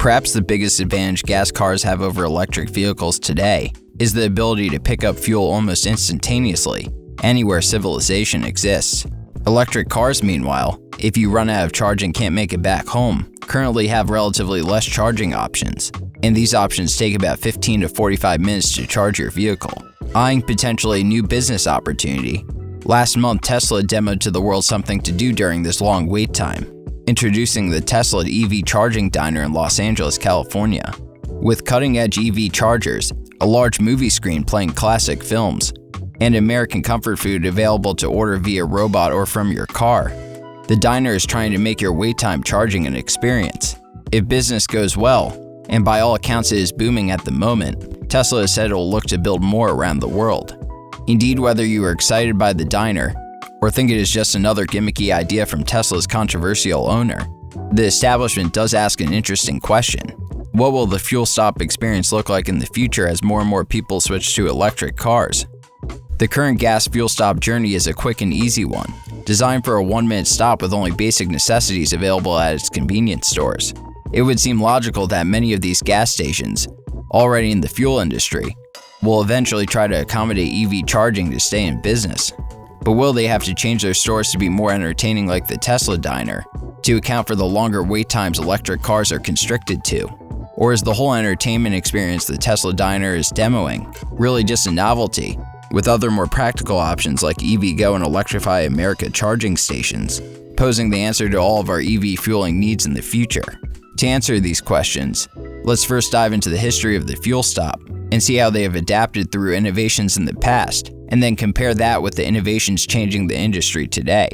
Perhaps the biggest advantage gas cars have over electric vehicles today is the ability to pick up fuel almost instantaneously, anywhere civilization exists. Electric cars, meanwhile, if you run out of charge and can't make it back home, currently have relatively less charging options, and these options take about 15 to 45 minutes to charge your vehicle. Eyeing potentially a new business opportunity, last month Tesla demoed to the world something to do during this long wait time, introducing the Tesla EV charging diner in Los Angeles, California. With cutting-edge EV chargers, a large movie screen playing classic films, and American comfort food available to order via robot or from your car, the diner is trying to make your wait time charging an experience. If business goes well, and by all accounts it is booming at the moment, Tesla has said it will look to build more around the world. Indeed, whether you are excited by the diner or think it is just another gimmicky idea from Tesla's controversial owner, the establishment does ask an interesting question. What will the fuel stop experience look like in the future as more and more people switch to electric cars? The current gas fuel stop journey is a quick and easy one, designed for a 1-minute stop with only basic necessities available at its convenience stores. It would seem logical that many of these gas stations, already in the fuel industry, will eventually try to accommodate EV charging to stay in business. But will they have to change their stores to be more entertaining like the Tesla diner, to account for the longer wait times electric cars are constricted to? Or is the whole entertainment experience the Tesla diner is demoing really just a novelty, with other more practical options like EVgo and Electrify America charging stations, posing the answer to all of our EV fueling needs in the future? To answer these questions, let's first dive into the history of the fuel stop and see how they have adapted through innovations in the past, and then compare that with the innovations changing the industry today.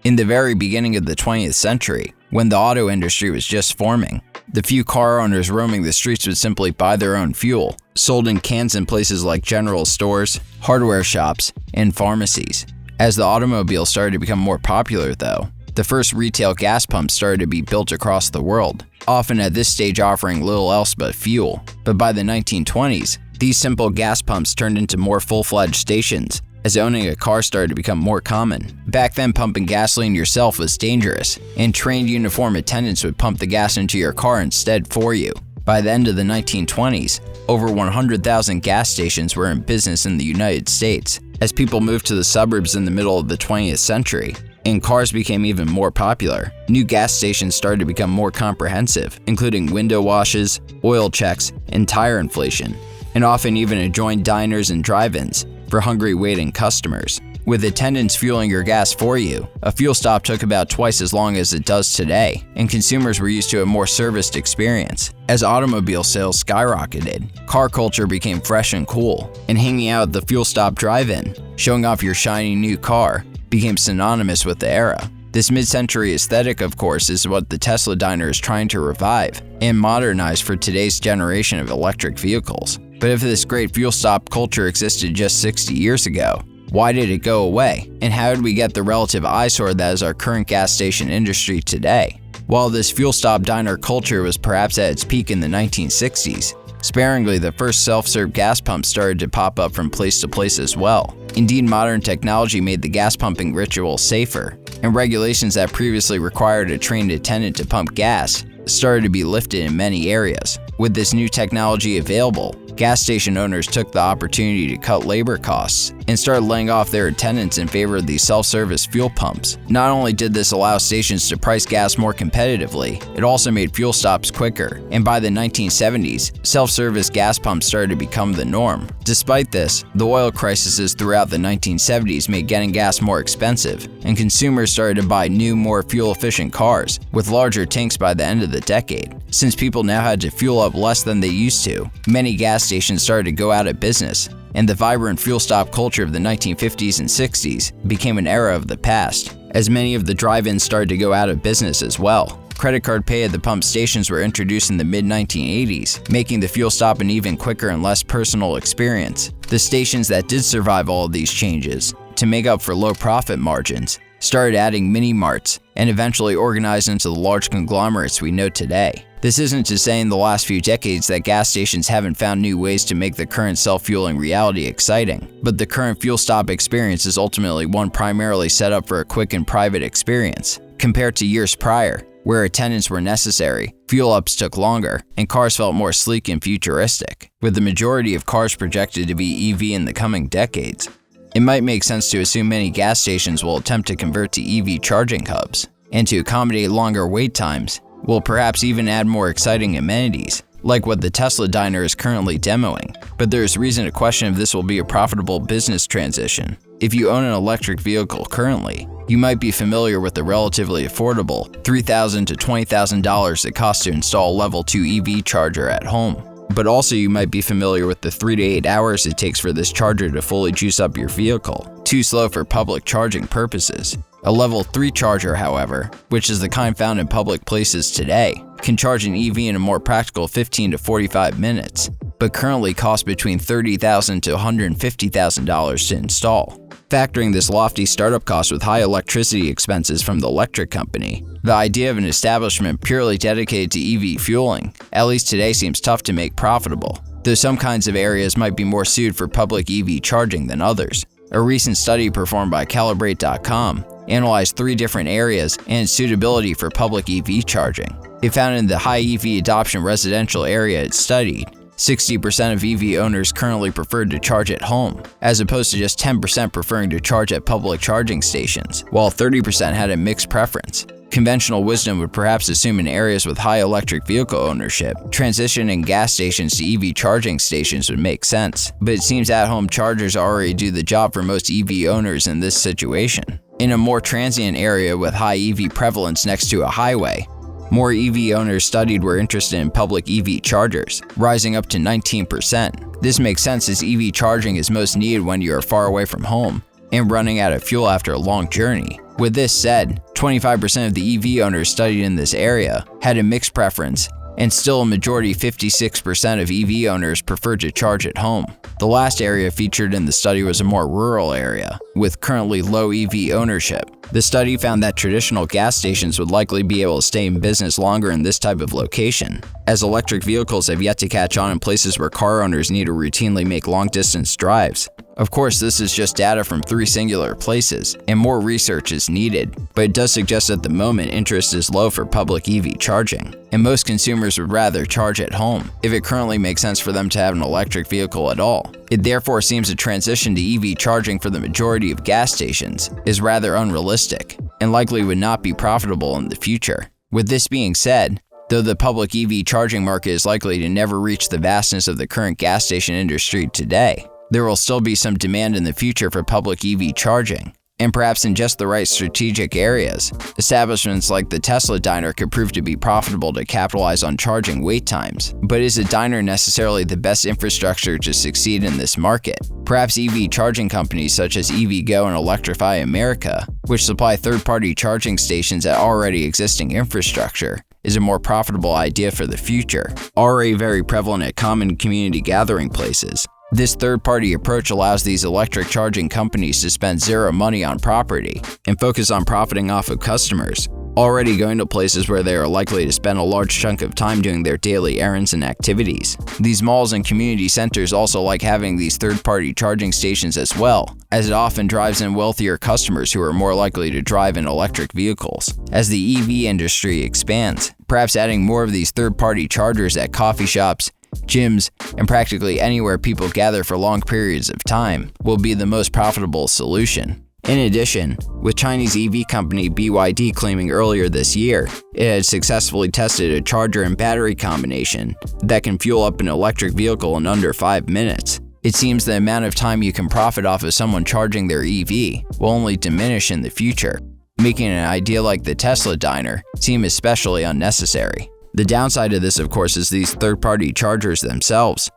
In the very beginning of the 20th century, when the auto industry was just forming, the few car owners roaming the streets would simply buy their own fuel, sold in cans in places like general stores, hardware shops, and pharmacies. As the automobile started to become more popular though, the first retail gas pumps started to be built across the world, often at this stage offering little else but fuel. But by the 1920s, these simple gas pumps turned into more full-fledged stations, as owning a car started to become more common. Back then, pumping gasoline yourself was dangerous, and trained uniform attendants would pump the gas into your car instead for you. By the end of the 1920s, over 100,000 gas stations were in business in the United States. As people moved to the suburbs in the middle of the 20th century, and cars became even more popular, new gas stations started to become more comprehensive, including window washes, oil checks, and tire inflation, and often even adjoined diners and drive-ins for hungry waiting customers. With attendants fueling your gas for you, a fuel stop took about twice as long as it does today, and consumers were used to a more serviced experience. As automobile sales skyrocketed, car culture became fresh and cool, and hanging out at the fuel stop drive-in, showing off your shiny new car, became synonymous with the era. This mid-century aesthetic, of course, is what the Tesla diner is trying to revive and modernize for today's generation of electric vehicles. But if this great fuel stop culture existed just 60 years ago, why did it go away? And how did we get the relative eyesore that is our current gas station industry today? While this fuel stop diner culture was perhaps at its peak in the 1960s, sparingly the first self-serve gas pumps started to pop up from place to place as well. Indeed, modern technology made the gas pumping ritual safer, and regulations that previously required a trained attendant to pump gas started to be lifted in many areas. With this new technology available, gas station owners took the opportunity to cut labor costs and started laying off their attendants in favor of these self-service fuel pumps. Not only did this allow stations to price gas more competitively, it also made fuel stops quicker, and by the 1970s, self-service gas pumps started to become the norm. Despite this, the oil crises throughout the 1970s made getting gas more expensive, and consumers started to buy new, more fuel-efficient cars with larger tanks by the end of the decade. Since people now had to fuel up less than they used to, many gas stations started to go out of business, and the vibrant fuel stop culture of the 1950s and 60s became an era of the past, as many of the drive-ins started to go out of business as well. Credit card pay at the pump stations were introduced in the mid-1980s, making the fuel stop an even quicker and less personal experience. The stations that did survive all of these changes, to make up for low profit margins, started adding mini-marts, and eventually organized into the large conglomerates we know today. This isn't to say in the last few decades that gas stations haven't found new ways to make the current self-fueling reality exciting, but the current fuel stop experience is ultimately one primarily set up for a quick and private experience. Compared to years prior, where attendants were necessary, fuel ups took longer, and cars felt more sleek and futuristic. With the majority of cars projected to be EV in the coming decades, it might make sense to assume many gas stations will attempt to convert to EV charging hubs, and to accommodate longer wait times, will perhaps even add more exciting amenities, like what the tesladiner is currently demoing. But there is reason to question if this will be a profitable business transition. If you own an electric vehicle currently, you might be familiar with the relatively affordable $3,000 to $20,000 it costs to install a level 2 EV charger at home. But also you might be familiar with the 3 to 8 hours it takes for this charger to fully juice up your vehicle, too slow for public charging purposes. A level 3 charger, however, which is the kind found in public places today, can charge an EV in a more practical 15 to 45 minutes, but currently costs between $30,000 to $150,000 to install. Factoring this lofty startup cost with high electricity expenses from the electric company, the idea of an establishment purely dedicated to EV fueling, at least today, seems tough to make profitable, though some kinds of areas might be more suited for public EV charging than others. A recent study performed by Calibrate.com analyzed 3 different areas and suitability for public EV charging. It found in the high EV adoption residential area it studied, 60% of EV owners currently preferred to charge at home, as opposed to just 10% preferring to charge at public charging stations, while 30% had a mixed preference. Conventional wisdom would perhaps assume in areas with high electric vehicle ownership, transitioning gas stations to EV charging stations would make sense, but it seems at-home chargers already do the job for most EV owners in this situation. In a more transient area with high EV prevalence next to a highway, more EV owners studied were interested in public EV chargers, rising up to 19%. This makes sense as EV charging is most needed when you are far away from home and running out of fuel after a long journey. With this said, 25% of the EV owners studied in this area had a mixed preference, and still a majority 56% of EV owners preferred to charge at home. The last area featured in the study was a more rural area, with currently low EV ownership. The study found that traditional gas stations would likely be able to stay in business longer in this type of location, as electric vehicles have yet to catch on in places where car owners need to routinely make long-distance drives. Of course, this is just data from 3 singular places, and more research is needed, but it does suggest at the moment interest is low for public EV charging, and most consumers would rather charge at home, if it currently makes sense for them to have an electric vehicle at all. It therefore seems a transition to EV charging for the majority of gas stations is rather unrealistic, and likely would not be profitable in the future. With this being said, though the public EV charging market is likely to never reach the vastness of the current gas station industry today, there will still be some demand in the future for public EV charging, and perhaps in just the right strategic areas, establishments like the tesladiner could prove to be profitable to capitalize on charging wait times. But is a diner necessarily the best infrastructure to succeed in this market? Perhaps EV charging companies such as EVgo and Electrify America, which supply third-party charging stations at already existing infrastructure, is a more profitable idea for the future, already very prevalent at common community gathering places. This third-party approach allows these electric charging companies to spend zero money on property and focus on profiting off of customers already going to places where they are likely to spend a large chunk of time doing their daily errands and activities. These malls and community centers also like having these third-party charging stations as well, as it often drives in wealthier customers who are more likely to drive in electric vehicles. As the EV industry expands, perhaps adding more of these third-party chargers at coffee shops, gyms, and practically anywhere people gather for long periods of time will be the most profitable solution. In addition, with Chinese EV company BYD claiming earlier this year it had successfully tested a charger and battery combination that can fuel up an electric vehicle in under 5 minutes, it seems the amount of time you can profit off of someone charging their EV will only diminish in the future, making an idea like the tesladiner seem especially unnecessary. The downside of this, of course, is these third-party chargers themselves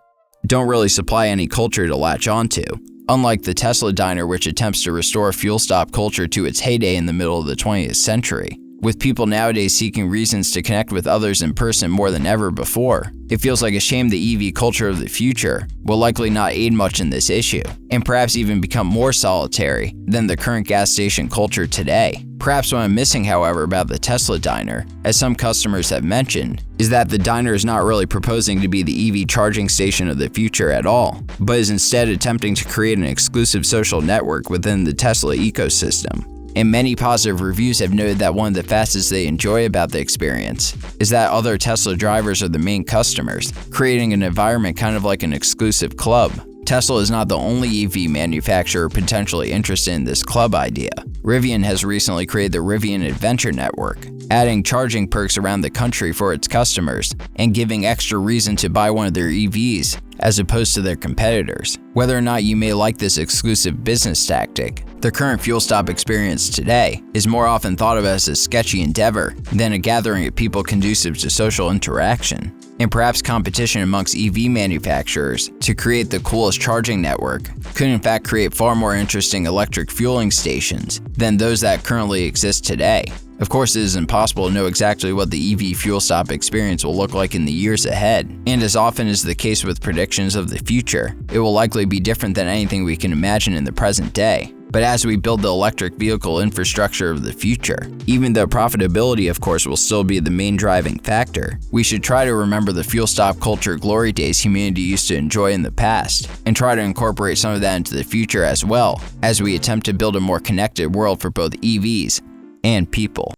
don't really supply any culture to latch onto. Unlike the tesladiner, which attempts to restore fuel stop culture to its heyday in the middle of the 20th century, with people nowadays seeking reasons to connect with others in person more than ever before, it feels like a shame the EV culture of the future will likely not aid much in this issue, and perhaps even become more solitary than the current gas station culture today. Perhaps what I'm missing, however, about the tesladiner, as some customers have mentioned, is that the diner is not really proposing to be the EV charging station of the future at all, but is instead attempting to create an exclusive social network within the Tesla ecosystem. and many positive reviews have noted that one of the facets they enjoy about the experience is that other Tesla drivers are the main customers, creating an environment kind of like an exclusive club. Tesla is not the only EV manufacturer potentially interested in this club idea. Rivian has recently created the Rivian Adventure Network, adding charging perks around the country for its customers and giving extra reason to buy one of their EVs as opposed to their competitors. Whether or not you may like this exclusive business tactic, the current fuel stop experience today is more often thought of as a sketchy endeavor than a gathering of people conducive to social interaction. And perhaps competition amongst EV manufacturers to create the coolest charging network could in fact create far more interesting electric fueling stations than those that currently exist today. Of course, it is impossible to know exactly what the EV fuel stop experience will look like in the years ahead, and as often is the case with predictions of the future, it will likely be different than anything we can imagine in the present day. But as we build the electric vehicle infrastructure of the future, even though profitability of course will still be the main driving factor, we should try to remember the fuel stop culture glory days humanity used to enjoy in the past, and try to incorporate some of that into the future as well, as we attempt to build a more connected world for both EVs and people.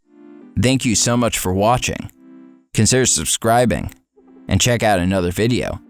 Thank you so much for watching. Consider subscribing, and check out another video.